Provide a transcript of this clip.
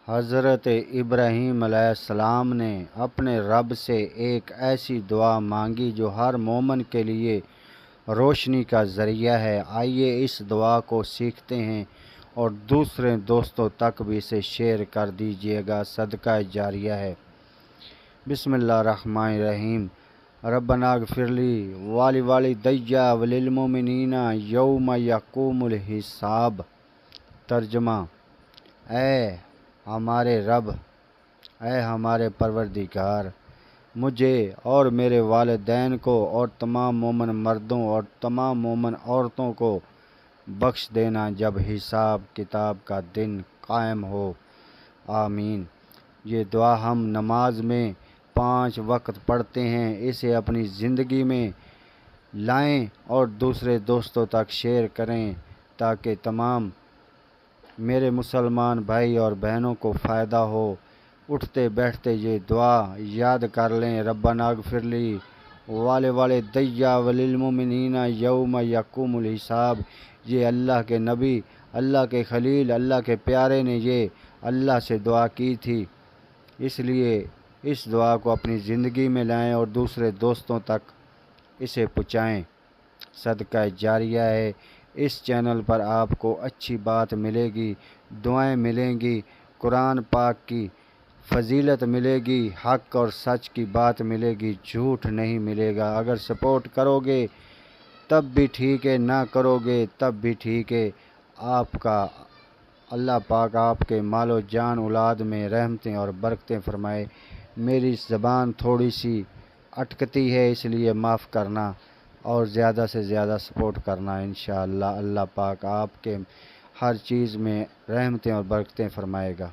حضرت ابراہیم علیہ السلام نے اپنے رب سے ایک ایسی دعا مانگی جو ہر مومن کے لیے روشنی کا ذریعہ ہے۔ آئیے اس دعا کو سیکھتے ہیں اور دوسرے دوستوں تک بھی اسے شیئر کر دیجیے گا، صدقہ جاریہ ہے۔ بسم اللہ الرحمن الرحیم۔ ربنا اغفر لی ولوالدی وللمؤمنین یوم یقوم الحساب۔ ترجمہ: اے ہمارے رب، اے ہمارے پروردگار، مجھے اور میرے والدین کو اور تمام مومن مردوں اور تمام مومن عورتوں کو بخش دینا جب حساب کتاب کا دن قائم ہو، آمین۔ یہ دعا ہم نماز میں 5 وقت پڑھتے ہیں، اسے اپنی زندگی میں لائیں اور دوسرے دوستوں تک شیئر کریں تاکہ تمام میرے مسلمان بھائی اور بہنوں کو فائدہ ہو۔ اٹھتے بیٹھتے یہ دعا یاد کر لیں: ربنا اغفر لی ولوالدی وللمؤمنین یوم یقوم الحساب۔ یہ اللہ کے نبی، اللہ کے خلیل، اللہ کے پیارے نے یہ اللہ سے دعا کی تھی، اس لیے اس دعا کو اپنی زندگی میں لائیں اور دوسرے دوستوں تک اسے پہنچائیں، صدقہ جاریہ ہے۔ اس چینل پر آپ کو اچھی بات ملے گی، دعائیں ملیں گی، قرآن پاک کی فضیلت ملے گی، حق اور سچ کی بات ملے گی، جھوٹ نہیں ملے گا۔ اگر سپورٹ کرو گے تب بھی ٹھیک ہے، نہ کرو گے تب بھی ٹھیک ہے۔ آپ کا اللہ پاک آپ کے مال و جان اولاد میں رحمتیں اور برکتیں فرمائے۔ میری زبان تھوڑی سی اٹکتی ہے، اس لیے معاف کرنا اور زیادہ سے زیادہ سپورٹ کرنا انشاءاللہ۔ اللہ پاک آپ کے ہر چیز میں رحمتیں اور برکتیں فرمائے گا۔